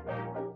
Welcome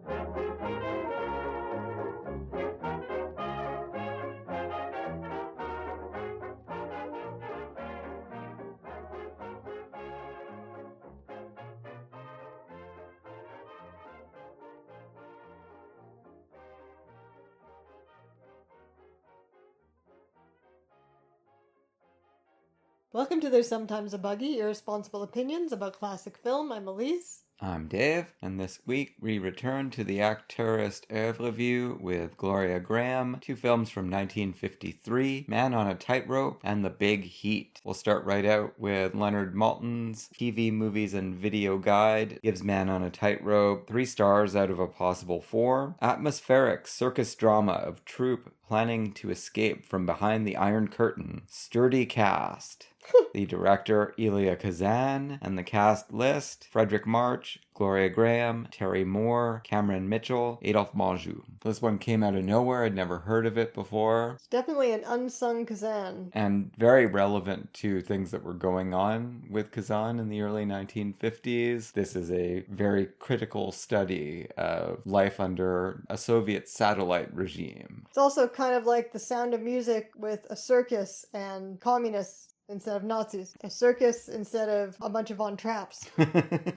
to There's Sometimes a Buggy, Irresponsible Opinions about Classic Film. I'm Elise. I'm Dave, and this week we return to the Acteurist Oeuvre-view with Gloria Grahame, two films from 1953, Man on a Tightrope and The Big Heat. We'll start right out with Leonard Maltin's TV, Movies, and Video Guide. Gives Man on a Tightrope 3 stars out of a possible 4. Atmospheric circus drama of troupe planning to escape from behind the Iron Curtain. Sturdy cast. The director, Elia Kazan, and the cast list, Fredric March, Gloria Grahame, Terry Moore, Cameron Mitchell, Adolphe Menjou. This one came out of nowhere. I'd never heard of it before. It's definitely an unsung Kazan. And very relevant to things that were going on with Kazan in the early 1950s. This is a very critical study of life under a Soviet satellite regime. It's also kind of like The Sound of Music with a circus and communists instead of Nazis. A circus instead of a bunch of on traps.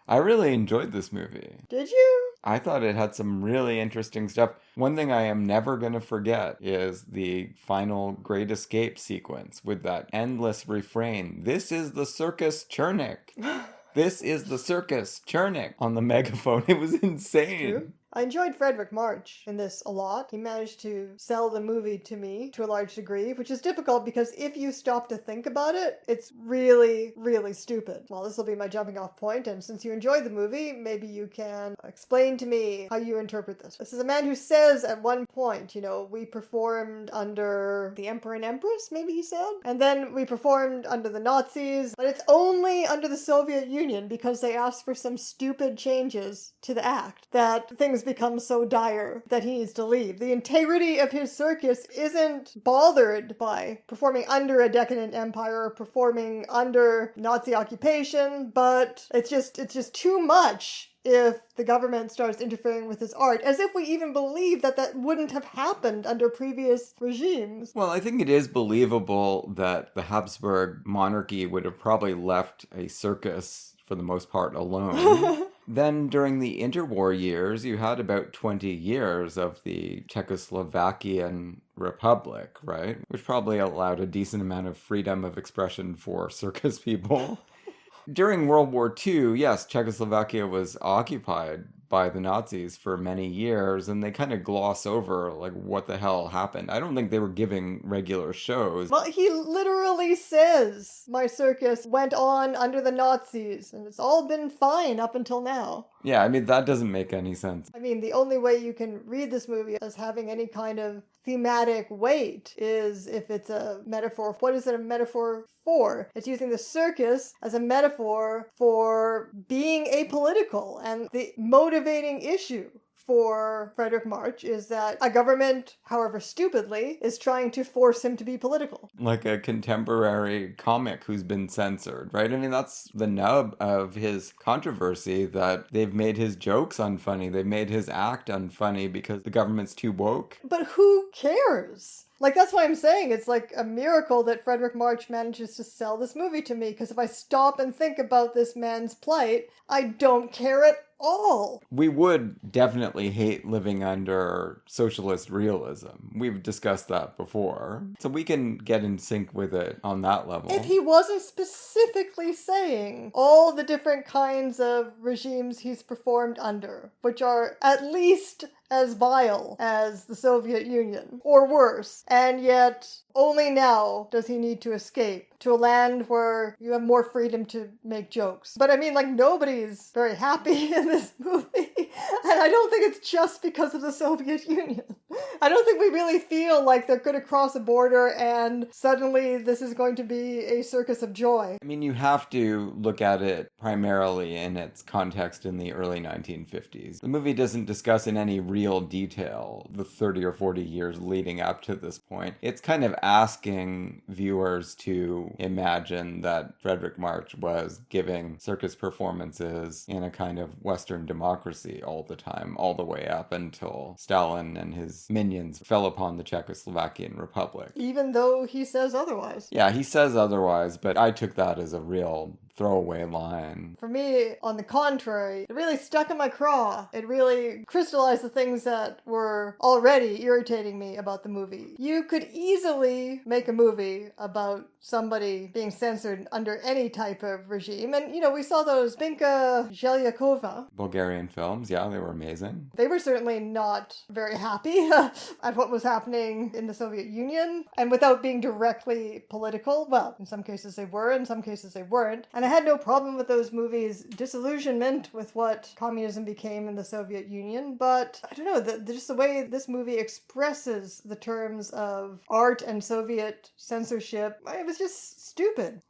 I really enjoyed this movie. Did you? I thought it had some really interesting stuff. One thing I am never going to forget is the final Great Escape sequence with that endless refrain. This is the circus Chernik. This is the circus Chernik on the megaphone. It was insane. True. I enjoyed Fredric March in this a lot. He managed to sell the movie to me to a large degree, which is difficult because if you stop to think about it, it's really, really stupid. Well, this will be my jumping off point, and since you enjoyed the movie, maybe you can explain to me how you interpret this. This is a man who says at one point, we performed under the Emperor and Empress, maybe he said, and then we performed under the Nazis, but it's only under the Soviet Union because they asked for some stupid changes to the act that things become so dire that he needs to leave. The integrity of his circus isn't bothered by performing under a decadent empire or performing under Nazi occupation, but it's just too much if the government starts interfering with his art, as if we even believe that wouldn't have happened under previous regimes. Well, I think it is believable that the Habsburg monarchy would have probably left a circus for the most part alone. Then during the interwar years, you had about 20 years of the Czechoslovakian Republic, right? Which probably allowed a decent amount of freedom of expression for circus people. During World War II, yes, Czechoslovakia was occupied by the Nazis for many years, and they kind of gloss over, what the hell happened. I don't think they were giving regular shows. Well, he literally says, my circus went on under the Nazis, and it's all been fine up until now. Yeah, that doesn't make any sense. The only way you can read this movie as having any kind of thematic weight is if it's a metaphor. What is it a metaphor for? It's using the circus as a metaphor for being apolitical, and the motivating issue for Fredric March is that a government, however stupidly, is trying to force him to be political. Like a contemporary comic who's been censored, right? That's the nub of his controversy, that they've made his jokes unfunny. They've made his act unfunny because the government's too woke. But who cares? That's why I'm saying it's like a miracle that Fredric March manages to sell this movie to me, because if I stop and think about this man's plight, I don't care at all. We would definitely hate living under socialist realism. We've discussed that before. So we can get in sync with it on that level. If he wasn't specifically saying all the different kinds of regimes he's performed under, which are at least as vile as the Soviet Union, or worse, and yet only now does he need to escape to a land where you have more freedom to make jokes. But nobody's very happy in this movie, and I don't think it's just because of the Soviet Union. I don't think we really feel like they're going to cross a border and suddenly this is going to be a circus of joy. I mean, you have to look at it primarily in its context in the early 1950s. The movie doesn't discuss in any real detail the 30 or 40 years leading up to this point. It's kind of asking viewers to imagine that Fredric March was giving circus performances in a kind of Western democracy all the time, all the way up until Stalin and his minions fell upon the Czechoslovakian Republic. Even though he says otherwise. Yeah, he says otherwise, but I took that as a real throwaway line. For me, on the contrary, it really stuck in my craw. It really crystallized the things that were already irritating me about the movie. You could easily make a movie about somebody being censored under any type of regime. And, we saw those Binka Zhelyakova. Bulgarian films, yeah, they were amazing. They were certainly not very happy at what was happening in the Soviet Union. And without being directly political, well, in some cases they were, in some cases they weren't. And I had no problem with those movies' disillusionment with what communism became in the Soviet Union, but I don't know, just the way this movie expresses the terms of art and Soviet censorship, it was just stupid.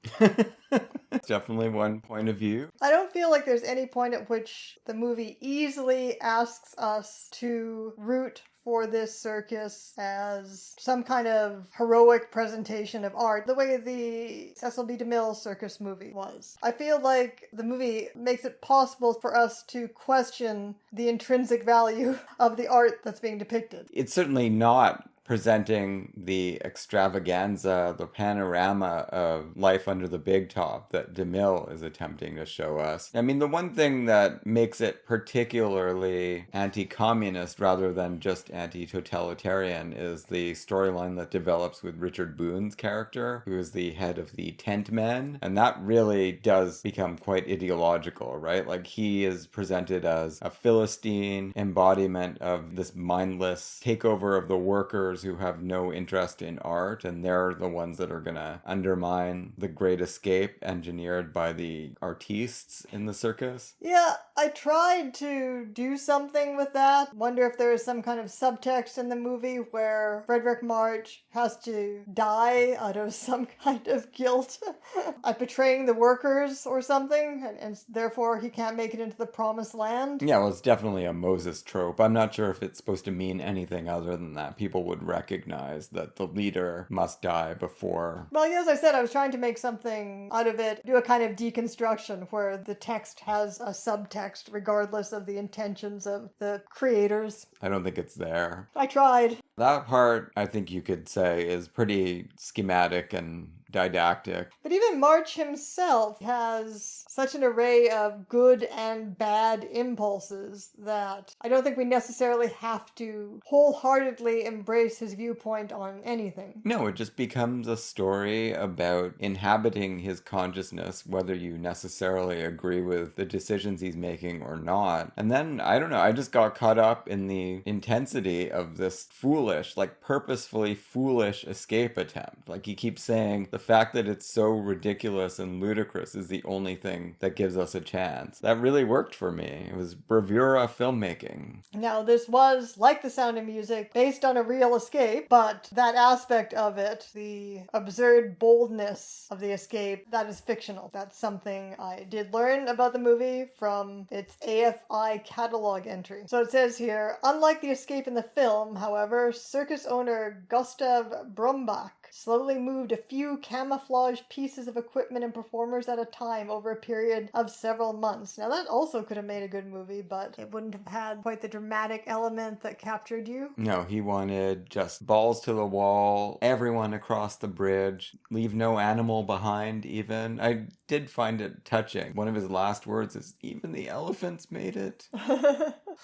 It's definitely one point of view. I don't feel like there's any point at which the movie easily asks us to root for this circus as some kind of heroic presentation of art, the way the Cecil B. DeMille circus movie was. I feel like the movie makes it possible for us to question the intrinsic value of the art that's being depicted. It's certainly not presenting the extravaganza, the panorama of life under the big top that DeMille is attempting to show us. I mean, the one thing that makes it particularly anti-communist rather than just anti-totalitarian is the storyline that develops with Richard Boone's character, who is the head of the Tent Men. And that really does become quite ideological, right? Like, he is presented as a Philistine embodiment of this mindless takeover of the workers who have no interest in art, and they're the ones that are gonna undermine the great escape engineered by the artistes in the circus. Yeah, I tried to do something with that. Wonder if there is some kind of subtext in the movie where Fredric March has to die out of some kind of guilt at betraying the workers or something, and therefore he can't make it into the promised land. Yeah, well, it's definitely a Moses trope. I'm not sure if it's supposed to mean anything other than that. People would recognize that the leader must die before. Well, yeah, as I said, I was trying to make something out of it, do a kind of deconstruction where the text has a subtext regardless of the intentions of the creators. I don't think it's there. I tried. That part, I think you could say, is pretty schematic and didactic. But even March himself has such an array of good and bad impulses that I don't think we necessarily have to wholeheartedly embrace his viewpoint on anything. No, it just becomes a story about inhabiting his consciousness, whether you necessarily agree with the decisions he's making or not. And then, I don't know, I just got caught up in the intensity of this foolish, like purposefully foolish escape attempt. Like, he keeps saying, the fact that it's so ridiculous and ludicrous is the only thing that gives us a chance. That really worked for me. It was bravura filmmaking. Now, this was, like The Sound of Music, based on a real escape, but that aspect of it, the absurd boldness of the escape, that is fictional. That's something I did learn about the movie from its AFI catalog entry. So it says here, unlike the escape in the film, however, circus owner Gustav Brombach slowly moved a few camouflage pieces of equipment and performers at a time over a period of several months. Now that also could have made a good movie, but it wouldn't have had quite the dramatic element that captured you. No, he wanted just balls to the wall, everyone across the bridge, leave no animal behind even. I did find it touching. One of his last words is, even the elephants made it.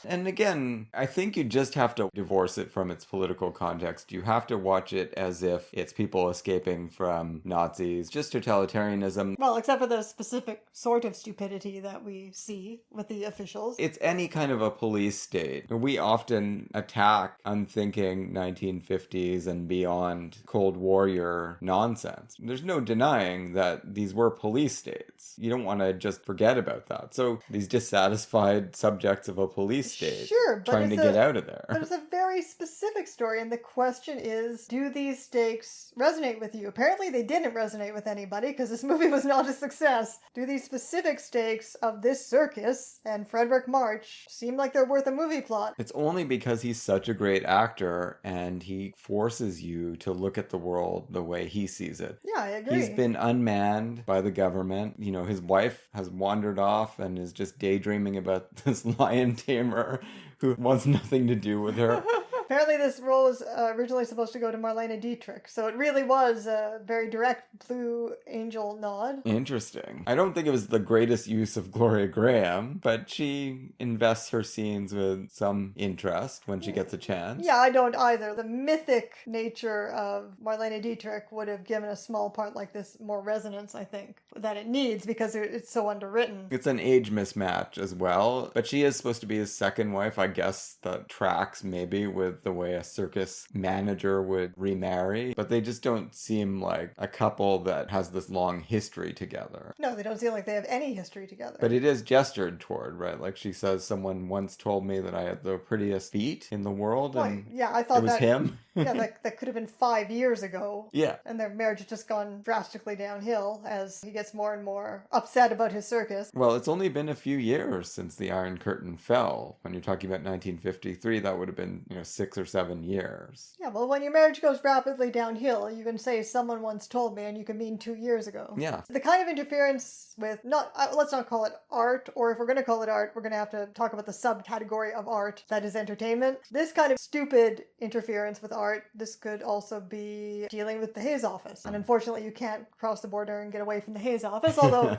And again, I think you just have to divorce it from its political context. You have to watch it as if it's people escaping from Nazis, just totalitarianism. Well, except for the specific sort of stupidity that we see with the officials. It's any kind of a police state. We often attack unthinking 1950s and beyond Cold Warrior nonsense. There's no denying that these were police states. You don't want to just forget about that. So these dissatisfied subjects of a police police state. Sure, but trying to get out of there. But it's a very specific story, and the question is, do these stakes resonate with you? Apparently they didn't resonate with anybody, because this movie was not a success. Do these specific stakes of this circus and Fredric March seem like they're worth a movie plot? It's only because he's such a great actor, and he forces you to look at the world the way he sees it. Yeah, I agree. He's been unmanned by the government. You know, his wife has wandered off and is just daydreaming about this lion tamer who wants nothing to do with her. Apparently this role was originally supposed to go to Marlene Dietrich, so it really was a very direct Blue Angel nod. Interesting. I don't think it was the greatest use of Gloria Grahame, but she invests her scenes with some interest when she gets a chance. Yeah, I don't either. The mythic nature of Marlene Dietrich would have given a small part like this more resonance, I think, than it needs because it's so underwritten. It's an age mismatch as well, but she is supposed to be his second wife. I guess that tracks maybe with the way a circus manager would remarry, but they just don't seem like a couple that has this long history together. No, they don't seem like they have any history together. But it is gestured toward, right? Like she says, someone once told me that I had the prettiest feet in the world, and yeah, I thought it was him. Yeah, that could have been 5 years ago. Yeah. And their marriage has just gone drastically downhill as he gets more and more upset about his circus. Well, it's only been a few years since the Iron Curtain fell. When you're talking about 1953, that would have been, 6 or 7 years. Yeah, well, when your marriage goes rapidly downhill, you can say someone once told me, and you can mean 2 years ago. Yeah. The kind of interference with, let's not call it art, or if we're going to call it art, we're going to have to talk about the subcategory of art that is entertainment. This kind of stupid interference with art, this could also be dealing with the Hayes office. And unfortunately, you can't cross the border and get away from the Hayes office, although,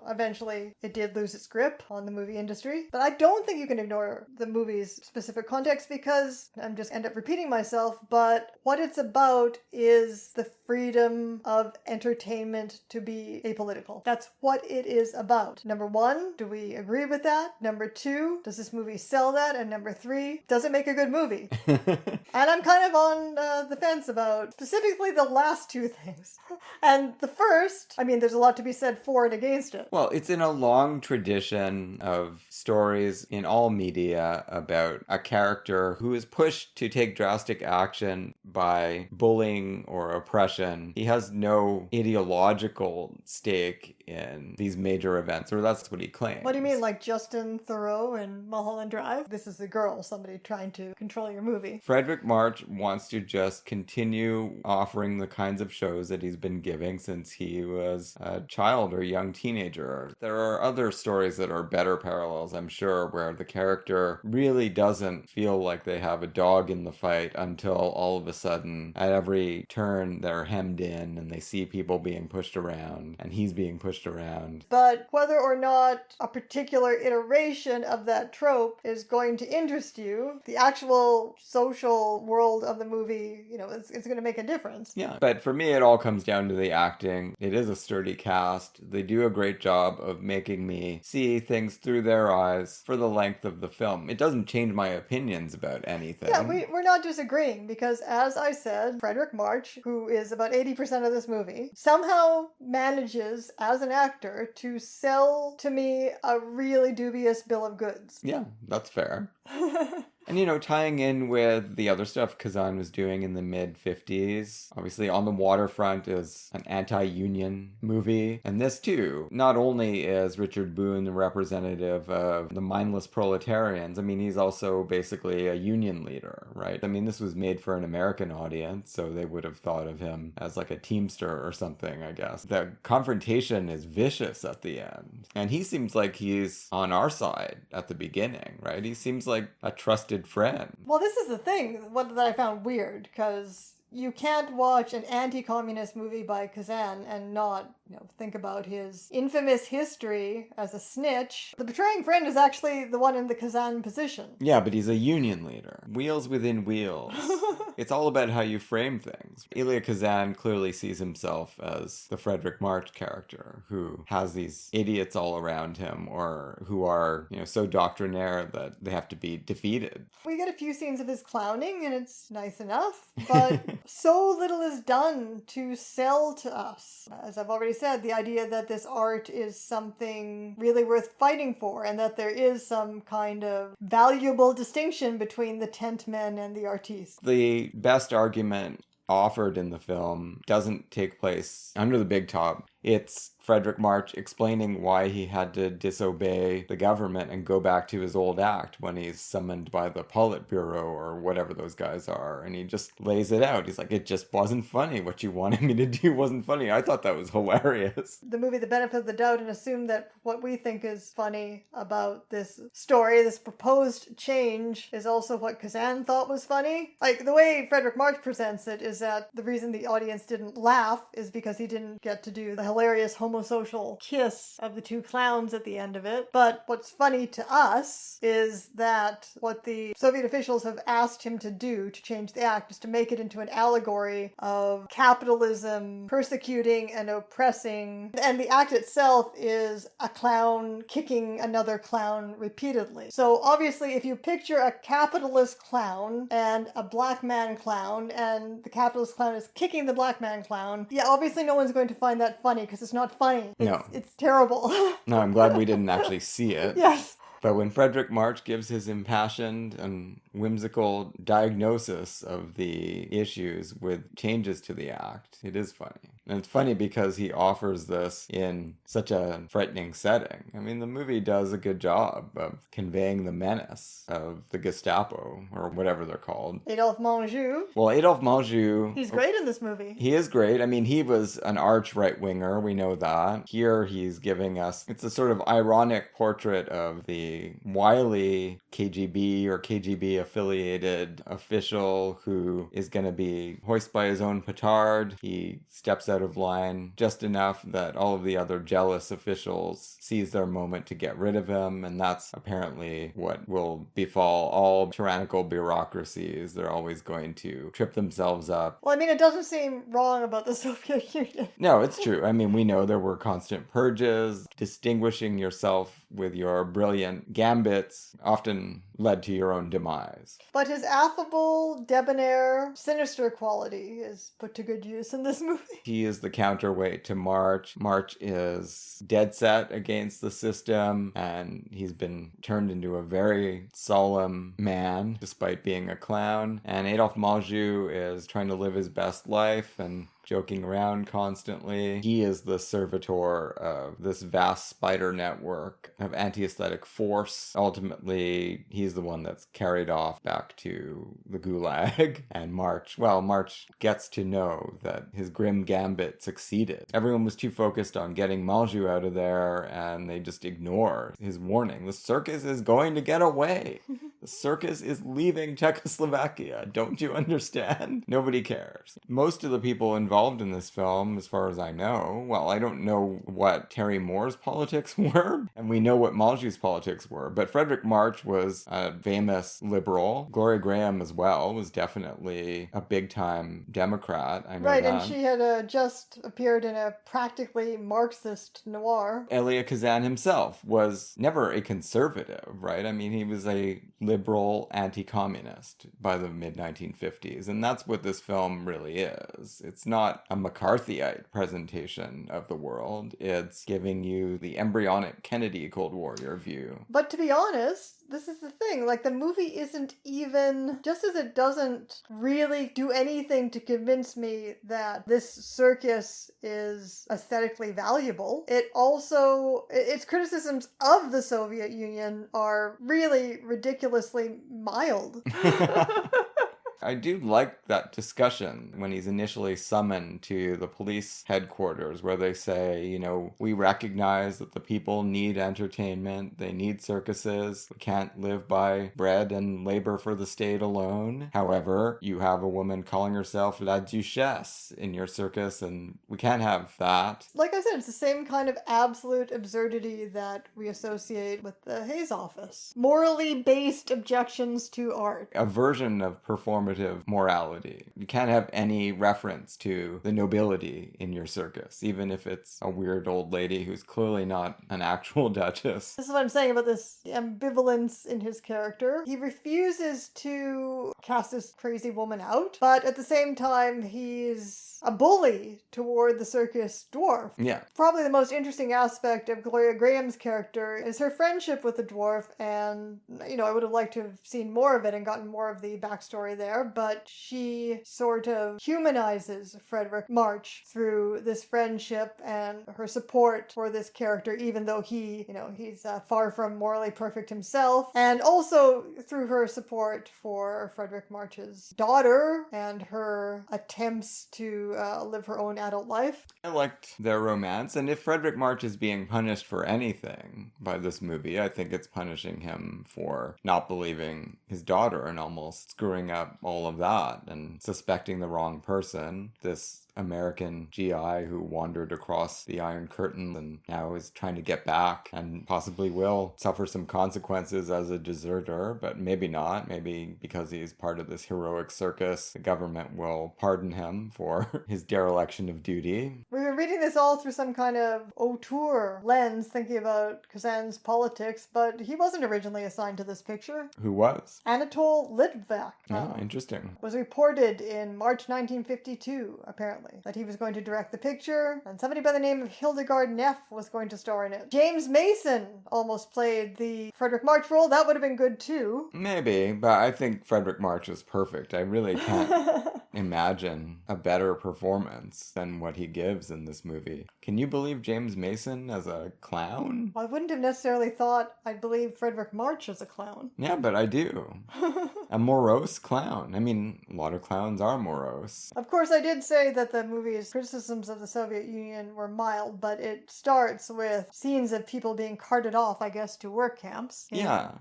eventually it did lose its grip on the movie industry. But I don't think you can ignore the movie's specific context because I'm just end up repeating myself, but what it's about is the freedom of entertainment to be apolitical. That's what it is about. Number one, do we agree with that? Number two, does this movie sell that? And number three, does it make a good movie? And I'm kind of on the fence about specifically the last two things. And the first, there's a lot to be said for and against it. Well, it's in a long tradition of stories in all media about a character who is pushed to take drastic action by bullying or oppression. He has no ideological stake in these major events, or that's what he claims. What do you mean, like Justin Theroux in Mulholland Drive? This is the girl, somebody trying to control your movie. Fredric March wants to just continue offering the kinds of shows that he's been giving since he was a child or young teenager. There are other stories that are better parallels, I'm sure, where the character really doesn't feel like they have a dog in the fight until all of a sudden, at every turn, they're hemmed in and they see people being pushed around and he's being pushed around. But whether or not a particular iteration of that trope is going to interest you, the actual social world of the movie, it's going to make a difference. Yeah, but for me, it all comes down to the acting. It is a sturdy cast. They do a great job of making me see things through their eyes for the length of the film. It doesn't change my opinions about anything. Yeah, we're not disagreeing because, as I said, Fredric March, who is about 80% of this movie, somehow manages, as an actor, to sell to me a really dubious bill of goods. Yeah, that's fair. And, tying in with the other stuff Kazan was doing in the mid-50s. Obviously, On the Waterfront is an anti-union movie. And this, too, not only is Richard Boone the representative of the mindless proletarians, he's also basically a union leader, right? This was made for an American audience, so they would have thought of him as like a teamster or something, I guess. The confrontation is vicious at the end. And he seems like he's on our side at the beginning, right? He seems like a trusted friend. Well, this is the thing that I found weird, because you can't watch an anti-communist movie by Kazan and not, think about his infamous history as a snitch. The betraying friend is actually the one in the Kazan position. Yeah, but he's a union leader. Wheels within wheels. It's all about how you frame things. Elia Kazan clearly sees himself as the Fredric March character, who has these idiots all around him, or who are, so doctrinaire that they have to be defeated. We get a few scenes of his clowning, and it's nice enough, but so little is done to sell to us. As I've already said, the idea that this art is something really worth fighting for, and that there is some kind of valuable distinction between the tent men and the artistes. The best argument offered in the film doesn't take place under the big top. It's Fredric March explaining why he had to disobey the government and go back to his old act when he's summoned by the Politburo or whatever those guys are. And he just lays it out. He's like, it just wasn't funny. What you wanted me to do wasn't funny. I thought that was hilarious. The movie The Benefit of the Doubt, and assume that what we think is funny about this story, this proposed change, is also what Kazan thought was funny. Like, the way Fredric March presents it is that the reason the audience didn't laugh is because he didn't get to do the hilarious homosocial kiss of the two clowns at the end of it. But what's funny to us is that what the Soviet officials have asked him to do to change the act is to make it into an allegory of capitalism persecuting and oppressing. And the act itself is a clown kicking another clown repeatedly. So obviously, if you picture a capitalist clown and a black man clown, and the capitalist clown is kicking the black man clown, yeah, obviously no one's going to find that funny, because it's not funny. It's terrible. No, I'm glad we didn't actually see it. Yes. But when Fredric March gives his impassioned and whimsical diagnosis of the issues with changes to the act, it is funny. And it's funny because he offers this in such a frightening setting. I mean, the movie does a good job of conveying the menace of the Gestapo, or whatever they're called. Adolphe Menjou. Well, Adolphe Menjou... He's great in this movie. He is great. I mean, he was an arch right-winger, we know that. Here he's giving us... It's a sort of ironic portrait of the wily KGB or KGB-affiliated official who is going to be hoisted by his own petard. He steps out of line just enough that all of the other jealous officials seize their moment to get rid of him, and that's apparently what will befall all tyrannical bureaucracies. They're always going to trip themselves up. Well, I mean, it doesn't seem wrong about the Soviet Union. No, it's true. I mean, we know there were constant purges. Distinguishing yourself with your brilliant gambits often led to your own demise. But his affable, debonair, sinister quality is put to good use in this movie. He is the counterweight to March. March is dead set against the system, and he's been turned into a very solemn man, despite being a clown. And Adolphe Menjou is trying to live his best life and joking around constantly. He is the servitor of this vast spider network of anti-aesthetic force. Ultimately, he's the one that's carried off back to the gulag. And March gets to know that his grim gambit succeeded. Everyone was too focused on getting Menjou out of there, and they just ignored his warning. The circus is going to get away. The circus is leaving Czechoslovakia. Don't you understand? Nobody cares. Most of the people involved in this film, as far as I know, well, I don't know what Terry Moore's politics were, and we know what Menjou's politics were, but Fredric March was a famous liberal. Gloria Grahame as well was definitely a big-time Democrat. I know right, that. And she had just appeared in a practically Marxist noir. Elia Kazan himself was never a conservative, right? I mean, he was a liberal anti-communist by the mid-1950s, and that's what this film really is. It's not a McCarthyite presentation of the world. It's giving you the embryonic Kennedy Cold Warrior view. But to be honest, this is the thing, like, the movie isn't even, just as it doesn't really do anything to convince me that this circus is aesthetically valuable, its criticisms of the Soviet Union are really ridiculously mild. I do like that discussion when he's initially summoned to the police headquarters, where they say, we recognize that the people need entertainment, they need circuses, we can't live by bread and labor for the state alone. However, you have a woman calling herself La Duchesse in your circus, and we can't have that. Like I said, it's the same kind of absolute absurdity that we associate with the Hayes Office. Morally based objections to art. A version of performative normative morality. You can't have any reference to the nobility in your circus, even if it's a weird old lady who's clearly not an actual duchess. This is what I'm saying about this ambivalence in his character. He refuses to cast this crazy woman out, but at the same time, he's a bully toward the circus dwarf. Yeah. Probably the most interesting aspect of Gloria Grahame's character is her friendship with the dwarf, and, I would have liked to have seen more of it and gotten more of the backstory there, but she sort of humanizes Fredric March through this friendship and her support for this character, even though he's far from morally perfect himself, and also through her support for Fredric March's daughter and her attempts to live her own adult life. I liked their romance, and if Fredric March is being punished for anything by this movie, I think it's punishing him for not believing his daughter and almost screwing up all of that and suspecting the wrong person. This American GI who wandered across the Iron Curtain and now is trying to get back and possibly will suffer some consequences as a deserter, but maybe not. Maybe because he's part of this heroic circus, the government will pardon him for his dereliction of duty. We've been reading this all through some kind of auteur lens, thinking about Kazan's politics, but he wasn't originally assigned to this picture. Who was? Anatol Litvak. Oh, interesting. Was reported in March 1952, apparently, that he was going to direct the picture, and somebody by the name of Hildegard Neff was going to star in it. James Mason almost played the Fredric March role. That would have been good too. Maybe, but I think Fredric March is perfect. I really can't imagine a better performance than what he gives in this movie. Can you believe James Mason as a clown? I wouldn't have necessarily thought I'd believe Fredric March as a clown. Yeah, but I do. A morose clown. I mean, a lot of clowns are morose. Of course, I did say that the movie's criticisms of the Soviet Union were mild, but it starts with scenes of people being carted off, I guess, to work camps.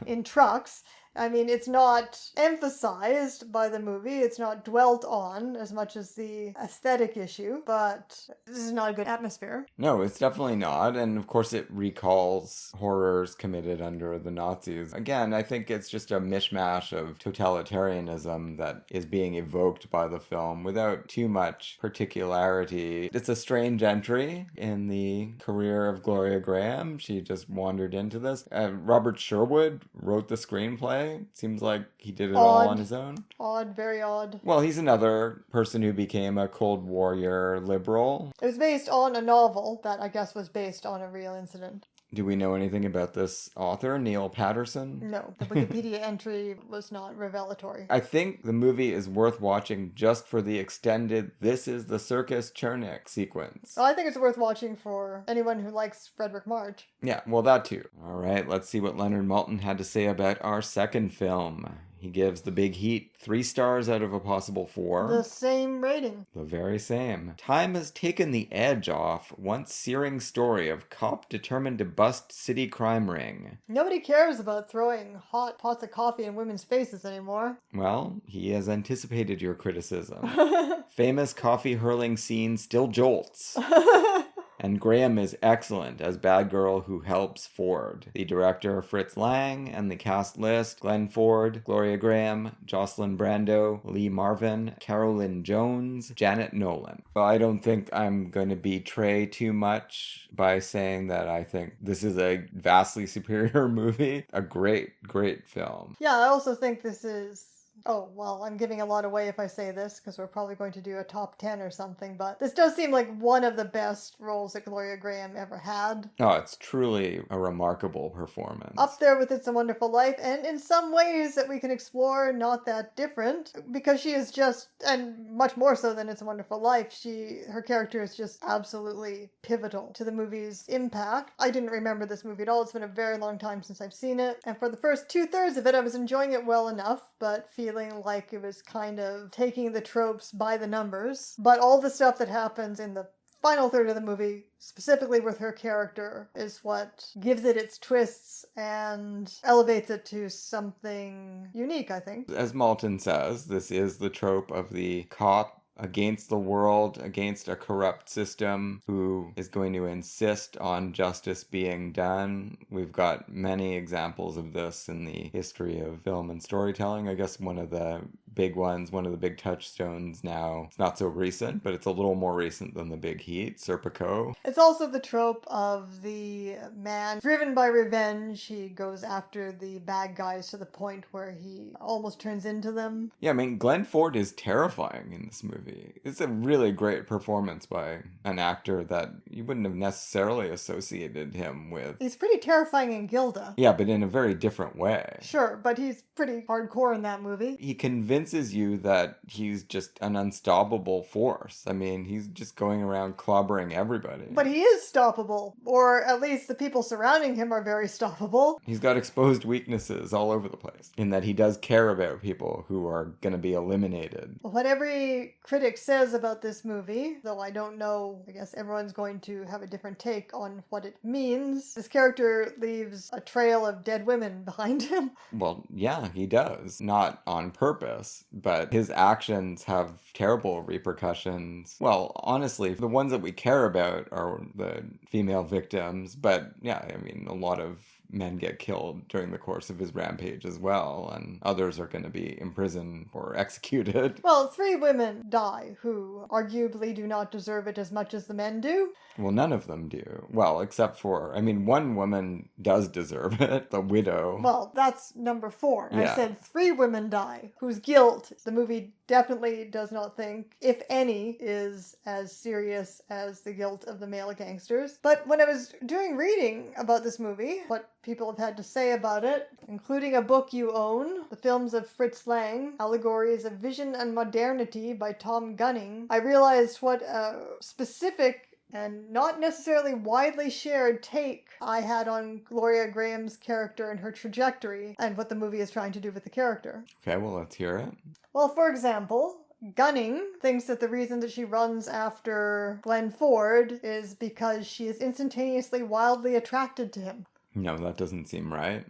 In trucks. I mean, it's not emphasized by the movie. It's not dwelt on as much as the aesthetic issue, but this is not a good atmosphere. No, it's definitely not. And of course, it recalls horrors committed under the Nazis. Again, I think it's just a mishmash of totalitarianism that is being evoked by the film without too much particularity. It's a strange entry in the career of Gloria Grahame. She just wandered into this. Robert Sherwood wrote the screenplay. Seems like he did it all on his own. Odd, very odd. Well, he's another person who became a Cold Warrior liberal. It was based on a novel that I guess was based on a real incident. Do we know anything about this author, Neil Patterson? No, the Wikipedia entry was not revelatory. I think the movie is worth watching just for the extended "This is the Circus Chernik" sequence. Well, I think it's worth watching for anyone who likes Fredric March. Yeah, well, that too. All right, let's see what Leonard Maltin had to say about our second film. He gives The Big Heat 3 stars out of a possible 4. The same rating. The very same. Time has taken the edge off once searing story of cop determined to bust city crime ring. Nobody cares about throwing hot pots of coffee in women's faces anymore. Well, he has anticipated your criticism. Famous coffee hurling scene still jolts. And Graham is excellent as bad girl who helps Ford. The director, Fritz Lang, and the cast list, Glenn Ford, Gloria Grahame, Jocelyn Brando, Lee Marvin, Carolyn Jones, Janet Nolan. Well, I don't think I'm going to betray too much by saying that I think this is a vastly superior movie. A great, great film. Yeah, I also think this is... Oh, well, I'm giving a lot away if I say this, because we're probably going to do a top 10 or something, but this does seem like one of the best roles that Gloria Grahame ever had. Oh, it's truly a remarkable performance. Up there with It's a Wonderful Life, and in some ways that we can explore, not that different, because she is just, and much more so than It's a Wonderful Life, her character is just absolutely pivotal to the movie's impact. I didn't remember this movie at all. It's been a very long time since I've seen it, and for the first 2/3 of it, I was enjoying it well enough, but feeling like it was kind of taking the tropes by the numbers. But all the stuff that happens in the final third of the movie, specifically with her character, is what gives it its twists and elevates it to something unique, I think. As Maltin says, this is the trope of the cop against the world, against a corrupt system, who is going to insist on justice being done. We've got many examples of this in the history of film and storytelling. I guess one of the big ones, one of the big touchstones now. It's not so recent, but it's a little more recent than the Big Heat, Serpico. It's also the trope of the man driven by revenge. He goes after the bad guys to the point where he almost turns into them. Yeah, I mean, Glenn Ford is terrifying in this movie. It's a really great performance by an actor that you wouldn't have necessarily associated him with. He's pretty terrifying in Gilda. Yeah, but in a very different way. Sure, but he's pretty hardcore in that movie. He convinces you that he's just an unstoppable force. I mean, he's just going around clobbering everybody. But he is stoppable, or at least the people surrounding him are very stoppable. He's got exposed weaknesses all over the place, in that he does care about people who are going to be eliminated. What every critic says about this movie, though I don't know, I guess everyone's going to have a different take on what it means, this character leaves a trail of dead women behind him. Well, yeah, he does. Not on purpose, but his actions have terrible repercussions. Well, honestly, the ones that we care about are the female victims, but yeah, I mean, a lot of men get killed during the course of his rampage as well, and others are going to be imprisoned or executed. Well, 3 women die who arguably do not deserve it as much as the men do. Well, none of them do. Well, except for, I mean, one woman does deserve it, the widow. Well, that's number 4. Yeah. I said 3 women die whose guilt the movie definitely does not think, if any, is as serious as the guilt of the male gangsters. But when I was doing reading about this movie, what people have had to say about it, including a book you own, the films of Fritz Lang, Allegories of Vision and Modernity by Tom Gunning, I realized what a specific and not necessarily widely shared take I had on Gloria Grahame's character and her trajectory and what the movie is trying to do with the character. Okay, well, let's hear it. Well, for example, Gunning thinks that the reason that she runs after Glenn Ford is because she is instantaneously wildly attracted to him. No, that doesn't seem right.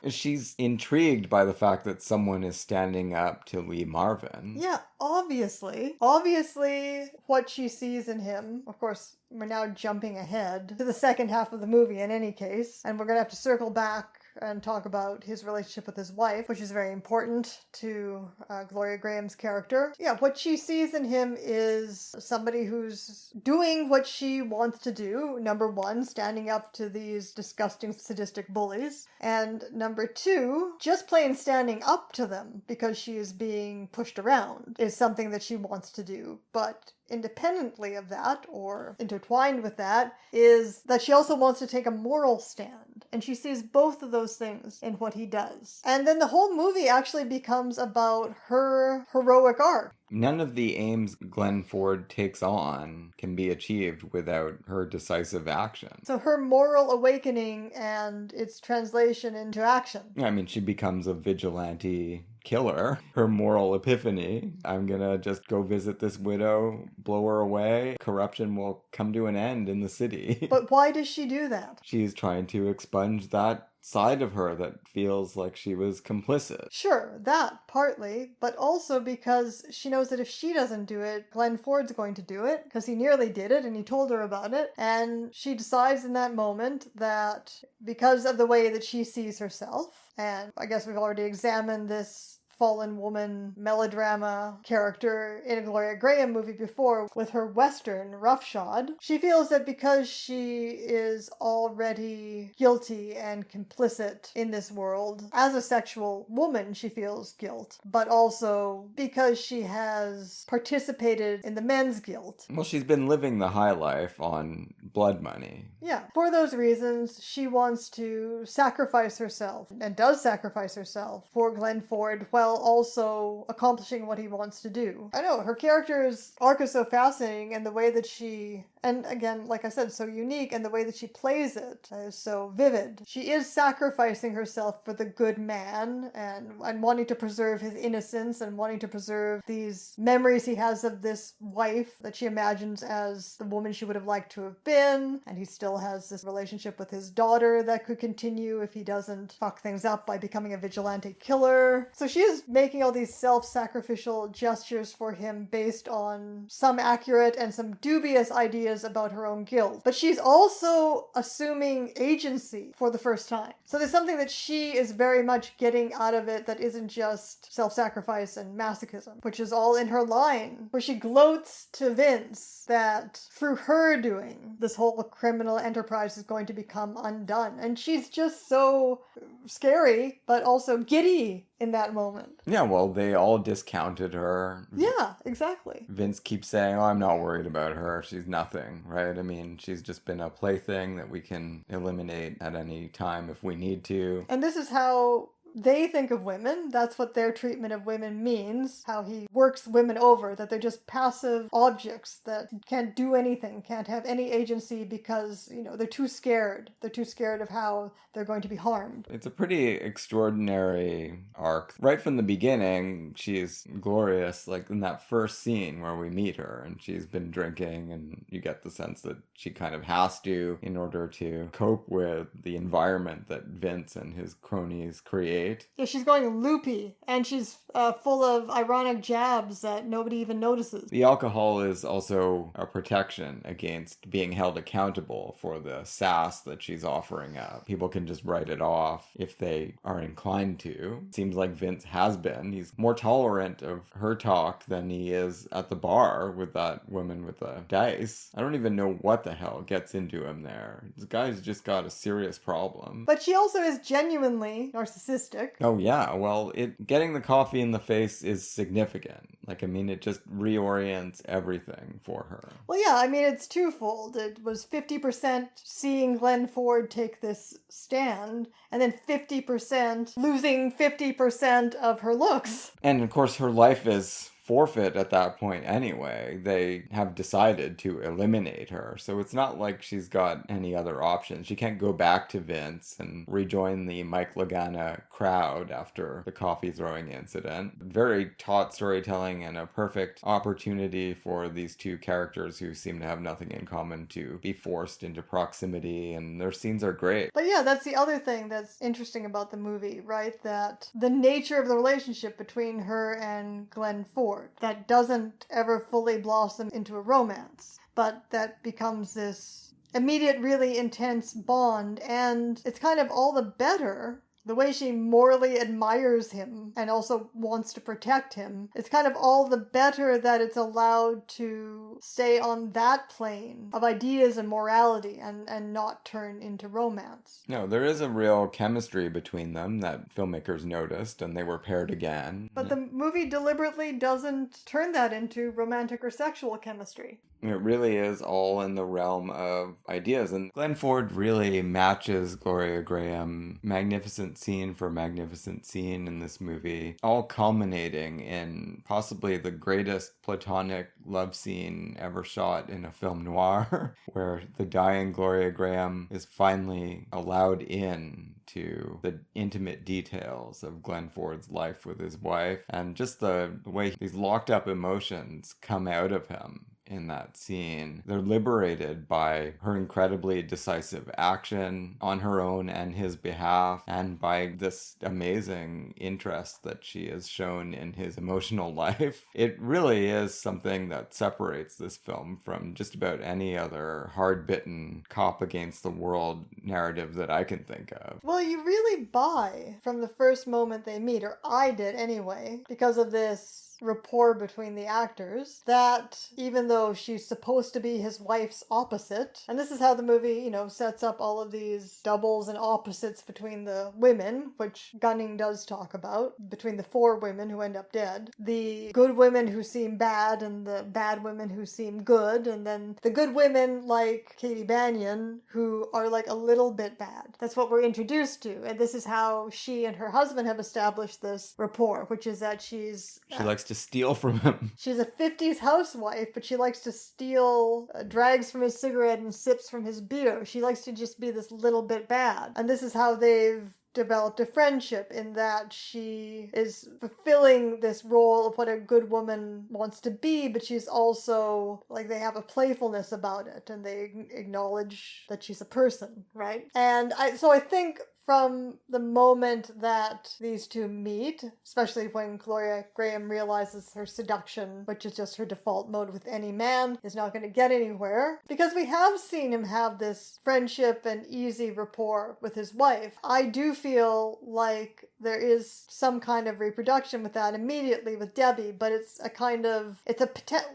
She's intrigued by the fact that someone is standing up to Lee Marvin. Yeah, obviously. Obviously, what she sees in him, of course, we're now jumping ahead to the second half of the movie in any case, and we're going to have to circle back and talk about his relationship with his wife, which is very important to Gloria Grahame's character. Yeah, what she sees in him is somebody who's doing what she wants to do. Number 1, standing up to these disgusting, sadistic bullies. And number 2, just plain standing up to them because she is being pushed around is something that she wants to do. But independently of that, or intertwined with that, is that she also wants to take a moral stand. And she sees both of those things in what he does. And then the whole movie actually becomes about her heroic arc. None of the aims Glenn Ford takes on can be achieved without her decisive action. So her moral awakening and its translation into action. I mean, she becomes a vigilante killer. Her moral epiphany: I'm gonna just go visit this widow, blow her away, corruption will come to an end in the city. But why does she do that? She's trying to expunge that side of her that feels like she was complicit. Sure, that partly, but also because she knows that if she doesn't do it, Glenn Ford's going to do it, because he nearly did it and he told her about it, and she decides in that moment that because of the way that she sees herself, and I guess we've already examined this fallen woman melodrama character in a Gloria Grahame movie before with her western roughshod. She feels that because she is already guilty and complicit in this world, as a sexual woman she feels guilt, but also because she has participated in the men's guilt. Well, she's been living the high life on blood money. Yeah, for those reasons, she wants to sacrifice herself, and does sacrifice herself, for Glenn Ford, while also accomplishing what he wants to do. I know, her character's arc is so fascinating, and the way that she, and again, like I said, so unique, and the way that she plays it is so vivid. She is sacrificing herself for the good man, and wanting to preserve his innocence, and wanting to preserve these memories he has of this wife that she imagines as the woman she would have liked to have been, and he still has this relationship with his daughter that could continue if he doesn't fuck things up by becoming a vigilante killer. So she is making all these self-sacrificial gestures for him based on some accurate and some dubious ideas ideas about her own guilt. But she's also assuming agency for the first time. So there's something that she is very much getting out of it that isn't just self-sacrifice and masochism, which is all in her line, where she gloats to Vince that through her doing, this whole criminal enterprise is going to become undone. And she's just so scary, but also giddy in that moment. Yeah, well, they all discounted her. Yeah, exactly. Vince keeps saying, oh, I'm not worried about her. She's nothing, right? I mean, she's just been a plaything that we can eliminate at any time if we need to. And this is how they think of women. That's what their treatment of women means. How he works women over, that they're just passive objects that can't do anything, can't have any agency because, they're too scared. They're too scared of how they're going to be harmed. It's a pretty extraordinary arc. Right from the beginning, she's glorious, like in that first scene where we meet her and she's been drinking, and you get the sense that she kind of has to in order to cope with the environment that Vince and his cronies create. Yeah, she's going loopy, and she's full of ironic jabs that nobody even notices. The alcohol is also a protection against being held accountable for the sass that she's offering up. People can just write it off if they are inclined to. It seems like Vince has been. He's more tolerant of her talk than he is at the bar with that woman with the dice. I don't even know what the hell gets into him there. This guy's just got a serious problem. But she also is genuinely narcissistic. Oh yeah, well, getting the coffee in the face is significant. It just reorients everything for her. Well, yeah, it's twofold. It was 50% seeing Glenn Ford take this stand, and then 50% losing 50% of her looks. And of course, her life is forfeit at that point anyway. They have decided to eliminate her. So it's not like she's got any other options. She can't go back to Vince and rejoin the Mike Lagana crowd after the coffee throwing incident. Very taut storytelling and a perfect opportunity for these two characters who seem to have nothing in common to be forced into proximity, and their scenes are great. But yeah, that's the other thing that's interesting about the movie, right? That the nature of the relationship between her and Glenn Ford, that doesn't ever fully blossom into a romance, but that becomes this immediate, really intense bond, and it's kind of all the better. The way she morally admires him and also wants to protect him, it's kind of all the better that it's allowed to stay on that plane of ideas and morality and not turn into romance. No, there is a real chemistry between them that filmmakers noticed, and they were paired again. But the movie deliberately doesn't turn that into romantic or sexual chemistry. It really is all in the realm of ideas. And Glenn Ford really matches Gloria Grahame magnificent scene for magnificent scene in this movie, all culminating in possibly the greatest platonic love scene ever shot in a film noir, where the dying Gloria Grahame is finally allowed in to the intimate details of Glenn Ford's life with his wife, and just the way these locked up emotions come out of him in that scene. They're liberated by her incredibly decisive action on her own and his behalf, and by this amazing interest that she has shown in his emotional life. It really is something that separates this film from just about any other hard-bitten cop against the world narrative that I can think of. Well, you really buy from the first moment they meet, or I did anyway, because of this rapport between the actors, that even though she's supposed to be his wife's opposite, and this is how the movie, sets up all of these doubles and opposites between the women, which Gunning does talk about, between the four women who end up dead. The good women who seem bad and the bad women who seem good, and then the good women like Katie Banyan who are like a little bit bad. That's what we're introduced to, and this is how she and her husband have established this rapport, which is that she likes to steal from him. She's a 50s housewife, but she likes to steal, drags from his cigarette and sips from his beer. She likes to just be this little bit bad. And this is how they've developed a friendship, in that she is fulfilling this role of what a good woman wants to be, but she's also, they have a playfulness about it, and they acknowledge that she's a person, right? And so I think from the moment that these two meet, especially when Gloria Grahame realizes her seduction, which is just her default mode with any man, is not going to get anywhere. Because we have seen him have this friendship and easy rapport with his wife. I do feel like there is some kind of reproduction with that immediately with Debbie, but it's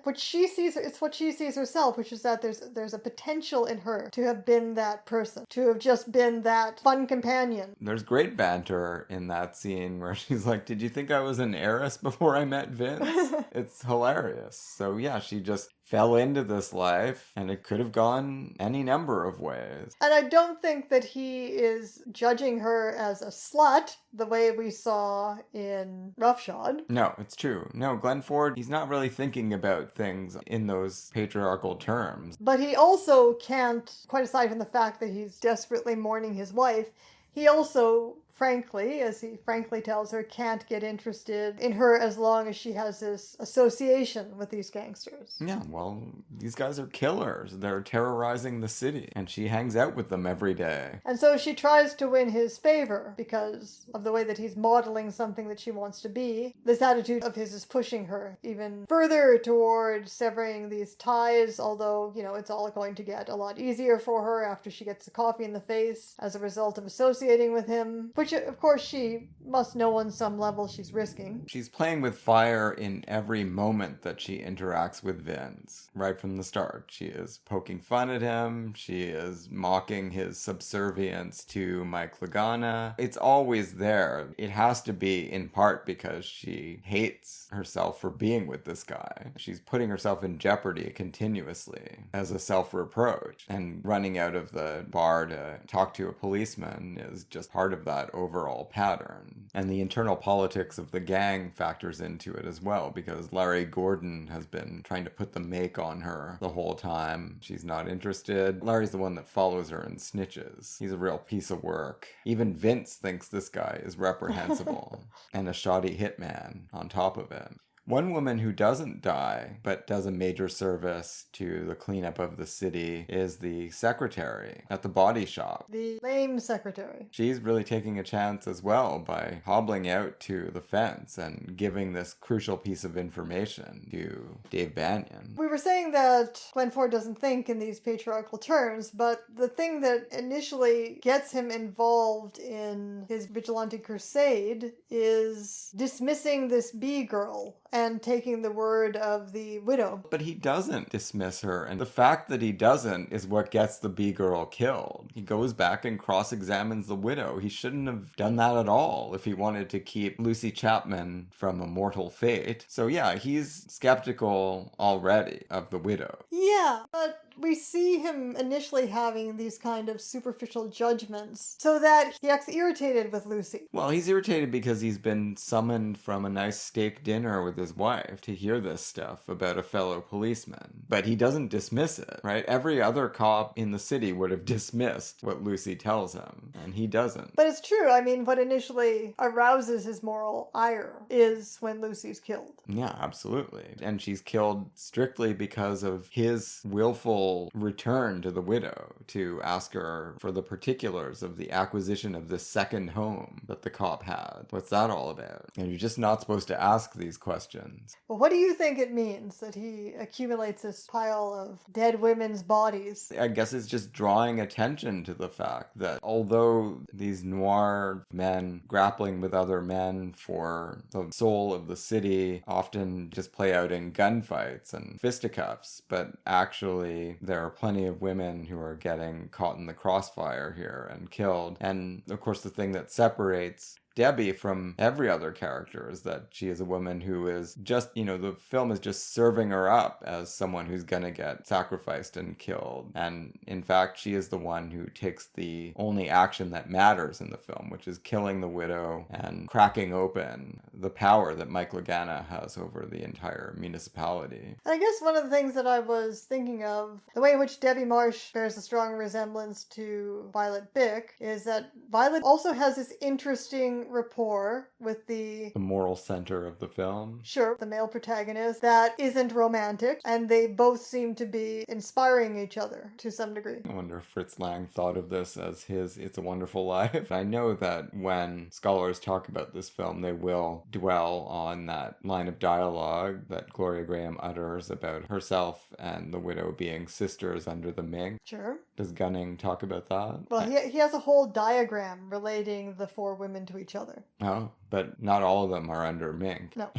what she sees herself, which is that there's a potential in her to have been that person, to have just been that fun companion. There's great banter in that scene where she's like, "Did you think I was an heiress before I met Vince?" It's hilarious. So yeah, she just fell into this life, and it could have gone any number of ways. And I don't think that he is judging her as a slut, the way we saw in Roughshod. No, it's true. No, Glenn Ford, he's not really thinking about things in those patriarchal terms. But he also can't, quite aside from the fact that he's desperately mourning his wife, he also, frankly, as he frankly tells her, can't get interested in her as long as she has this association with these gangsters. Yeah, well, these guys are killers. They're terrorizing the city, and she hangs out with them every day. And so she tries to win his favor because of the way that he's modeling something that she wants to be. This attitude of his is pushing her even further toward severing these ties, although, it's all going to get a lot easier for her after she gets the coffee in the face as a result of associating with him, which of course she must know on some level she's risking. She's playing with fire in every moment that she interacts with Vince. Right from the start, she is poking fun at him, she is mocking his subservience to Mike Lagana. It's always there. It has to be in part because she hates herself for being with this guy. She's putting herself in jeopardy continuously as a self-reproach, and running out of the bar to talk to a policeman is just part of that overall pattern. And the internal politics of the gang factors into it as well, because Larry Gordon has been trying to put the make on her the whole time. She's not interested. Larry's the one that follows her and snitches. He's a real piece of work. Even Vince thinks this guy is reprehensible and a shoddy hitman on top of it. One woman who doesn't die, but does a major service to the cleanup of the city, is the secretary at the body shop. The lame secretary. She's really taking a chance as well by hobbling out to the fence and giving this crucial piece of information to Dave Banyan. We were saying that Glenn Ford doesn't think in these patriarchal terms, but the thing that initially gets him involved in his vigilante crusade is dismissing this bee girl and taking the word of the widow. But he doesn't dismiss her, and the fact that he doesn't is what gets the bee girl killed. He goes back and cross-examines the widow. He shouldn't have done that at all if he wanted to keep Lucy Chapman from a mortal fate. So yeah, he's skeptical already of the widow. Yeah, but we see him initially having these kind of superficial judgments so that he acts irritated with Lucy. Well, he's irritated because he's been summoned from a nice steak dinner with his wife to hear this stuff about a fellow policeman. But he doesn't dismiss it, right? Every other cop in the city would have dismissed what Lucy tells him, and he doesn't. But it's true. I mean, what initially arouses his moral ire is when Lucy's killed. Yeah, absolutely. And she's killed strictly because of his willful return to the widow to ask her for the particulars of the acquisition of this second home that the cop had. What's that all about? And you're just not supposed to ask these questions. Well, what do you think it means that he accumulates this pile of dead women's bodies? I guess it's just drawing attention to the fact that although these noir men grappling with other men for the soul of the city often just play out in gunfights and fisticuffs, but actually there are plenty of women who are getting caught in the crossfire here and killed. And of course the thing that separates Debbie from every other character is that she is a woman who is just, the film is just serving her up as someone who's gonna get sacrificed and killed. And in fact, she is the one who takes the only action that matters in the film, which is killing the widow and cracking open the power that Mike Lagana has over the entire municipality. I guess one of the things that I was thinking of, the way in which Debbie Marsh bears a strong resemblance to Violet Bick, is that Violet also has this interesting certain rapport with the moral center of the film. Sure, the male protagonist that isn't romantic, and they both seem to be inspiring each other to some degree. I wonder if Fritz Lang thought of this as his It's a Wonderful Life. I know that when scholars talk about this film, they will dwell on that line of dialogue that Gloria Grahame utters about herself and the widow being sisters under the Ming. Sure. Does Gunning talk about that? Well, he has a whole diagram relating the four women to each other. Oh, but not all of them are under Ming. No.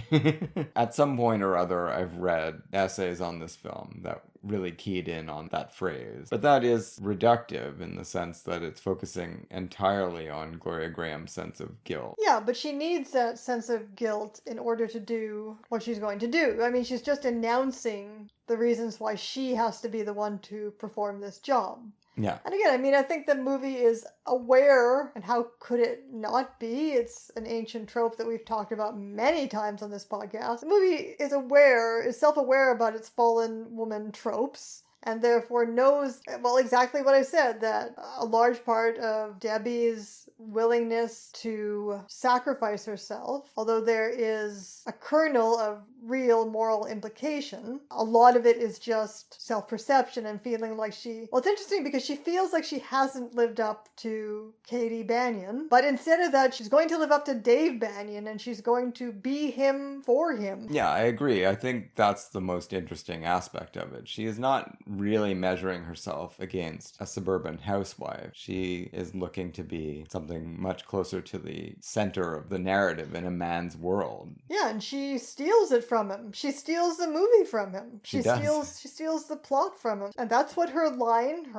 At some point or other, I've read essays on this film that really keyed in on that phrase. But that is reductive in the sense that it's focusing entirely on Gloria Grahame's sense of guilt. Yeah, but she needs that sense of guilt in order to do what she's going to do. I mean, she's just announcing the reasons why she has to be the one to perform this job. Yeah. And again, I mean, I think the movie is aware, and how could it not be? It's an ancient trope that we've talked about many times on this podcast. The movie is self-aware about its fallen woman tropes, and therefore knows, well, exactly what I said, that a large part of Debbie's willingness to sacrifice herself, although there is a kernel of real moral implication, a lot of it is just self-perception and feeling like well, it's interesting because she feels like she hasn't lived up to Katie Banyan, but instead of that, she's going to live up to Dave Banyan, and she's going to be him for him. Yeah, I agree. I think that's the most interesting aspect of it. She is not really measuring herself against a suburban housewife. She is looking to be something much closer to the center of the narrative in a man's world. Yeah, and she steals it from him. She steals the movie from him. She steals the plot from him. And that's what her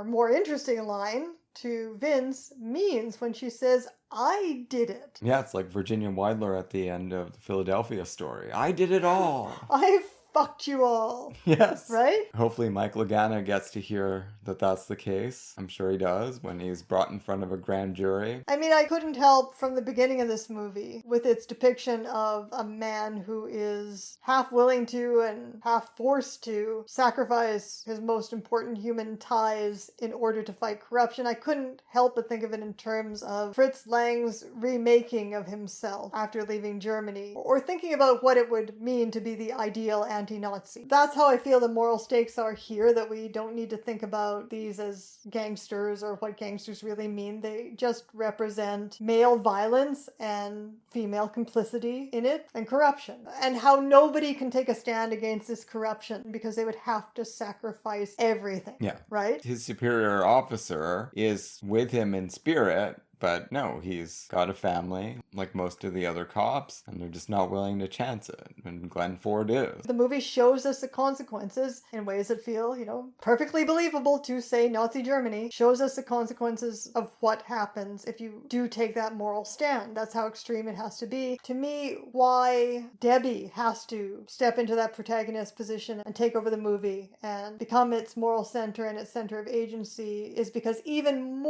more interesting line to Vince means when she says, "I did it." Yeah, it's like Virginia Weidler at the end of the Philadelphia Story. I did it all. I fucked you all. Yes. Right? Hopefully Mike Lagana gets to hear that that's the case. I'm sure he does when he's brought in front of a grand jury. I mean, I couldn't help from the beginning of this movie with its depiction of a man who is half willing to and half forced to sacrifice his most important human ties in order to fight corruption. I couldn't help but think of it in terms of Fritz Lang's remaking of himself after leaving Germany, or thinking about what it would mean to be the ideal anti-Nazi. That's how I feel the moral stakes are here, that we don't need to think about these as gangsters or what gangsters really mean. They just represent male violence and female complicity in it, and corruption, and how nobody can take a stand against this corruption because they would have to sacrifice everything. Yeah. Right? His superior officer is with him in spirit, but no, he's got a family, like most of the other cops, and they're just not willing to chance it. And Glenn Ford is. The movie shows us the consequences in ways that feel, perfectly believable to, say, Nazi Germany. Shows us the consequences of what happens if you do take that moral stand. That's how extreme it has to be. To me, why Debbie has to step into that protagonist position and take over the movie and become its moral center and its center of agency is because even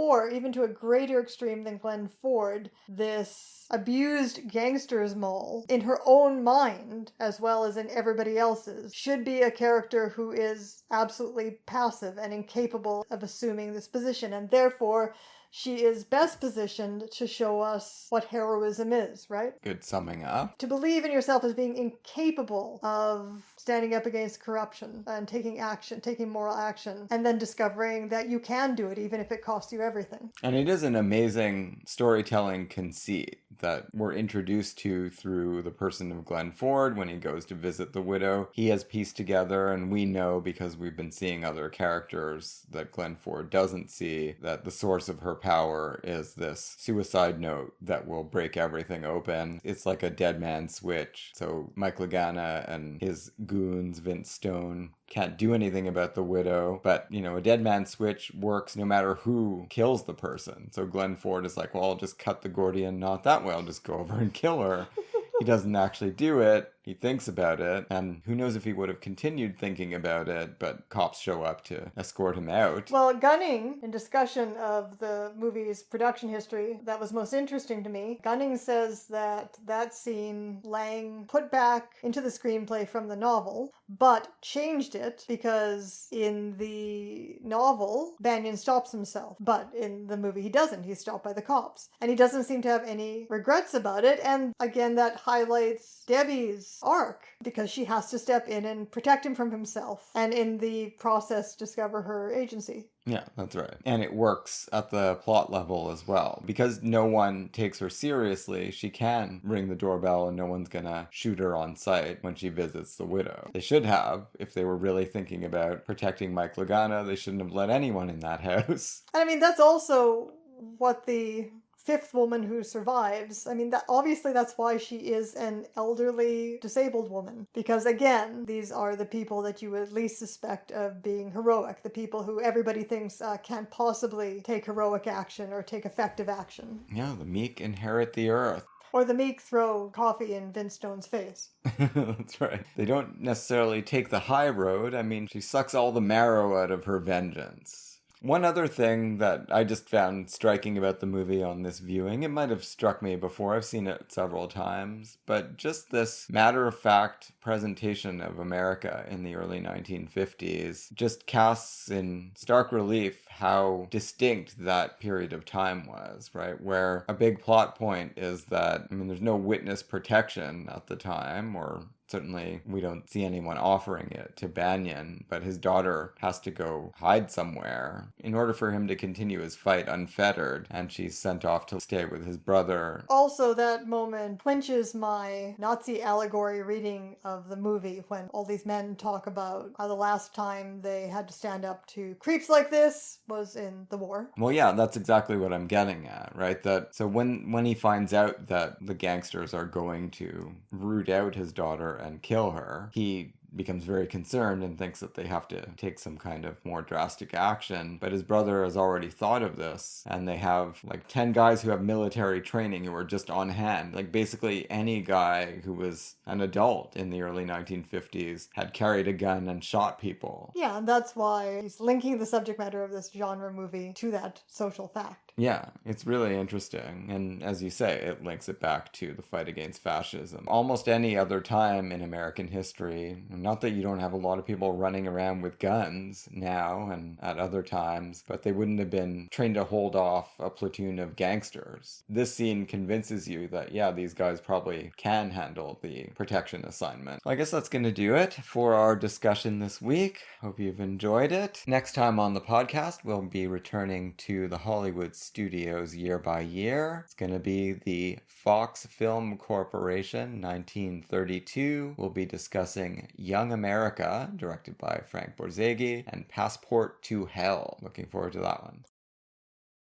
to a greater extreme than Glenn Ford, this abused gangster's mole, in her own mind, as well as in everybody else's, should be a character who is absolutely passive and incapable of assuming this position, and therefore she is best positioned to show us what heroism is, right? Good summing up. To believe in yourself as being incapable of standing up against corruption and taking moral action, and then discovering that you can do it even if it costs you everything. And it is an amazing storytelling conceit that we're introduced to through the person of Glenn Ford when he goes to visit the widow. He has pieced together, and we know because we've been seeing other characters that Glenn Ford doesn't see, that the source of her power is this suicide note that will break everything open. It's like a dead man switch. So Mike Lagana and his goons, Vince Stone, can't do anything about the widow, but a dead man switch works no matter who kills the person. So Glenn Ford is like, well, I'll just cut the Gordian knot that way. I'll just go over and kill her. He doesn't actually do it. He thinks about it, and who knows if he would have continued thinking about it, but cops show up to escort him out. Well, Gunning, in discussion of the movie's production history that was most interesting to me, Gunning says that scene Lang put back into the screenplay from the novel, but changed it because in the novel, Banyan stops himself, but in the movie he doesn't. He's stopped by the cops. And he doesn't seem to have any regrets about it, and again, that highlights Debbie's arc, because she has to step in and protect him from himself, and in the process discover her agency. Yeah, that's right. And it works at the plot level as well. Because no one takes her seriously, she can ring the doorbell and no one's gonna shoot her on sight when she visits the widow. They should have. If they were really thinking about protecting Mike Lagana, they shouldn't have let anyone in that house. And I mean, that's also what the fifth woman who survives, I mean, that obviously that's why she is an elderly disabled woman, because again, these are the people that you would least suspect of being heroic, the people who everybody thinks can't possibly take heroic action or take effective action. Yeah, the meek inherit the earth. Or the meek throw coffee in Vince Stone's face. That's right. They don't necessarily take the high road. I mean, she sucks all the marrow out of her vengeance. One other thing that I just found striking about the movie on this viewing, it might have struck me before, I've seen it several times, but just this matter-of-fact presentation of America in the early 1950s just casts in stark relief how distinct that period of time was, right? Where a big plot point is that, I mean, there's no witness protection at the time, or certainly we don't see anyone offering it to Banyan, but his daughter has to go hide somewhere in order for him to continue his fight unfettered, and she's sent off to stay with his brother. Also, that moment clinches my Nazi allegory reading of the movie when all these men talk about how the last time they had to stand up to creeps like this was in the war. Well, yeah, that's exactly what I'm getting at, right? That so when he finds out that the gangsters are going to root out his daughter and kill her, he becomes very concerned and thinks that they have to take some kind of more drastic action. But his brother has already thought of this, and they have like 10 guys who have military training who are just on hand. Like basically any guy who was an adult in the early 1950s had carried a gun and shot people. Yeah, and that's why he's linking the subject matter of this genre movie to that social fact. Yeah, it's really interesting. And as you say, it links it back to the fight against fascism. Almost any other time in American history, not that you don't have a lot of people running around with guns now and at other times, but they wouldn't have been trained to hold off a platoon of gangsters. This scene convinces you that, yeah, these guys probably can handle the protection assignment. Well, I guess that's going to do it for our discussion this week. Hope you've enjoyed it. Next time on the podcast, we'll be returning to the Hollywood Studios Year by Year. It's going to be the Fox Film Corporation, 1932. We'll be discussing Young America, directed by Frank Borzage, and Passport to Hell. Looking forward to that one.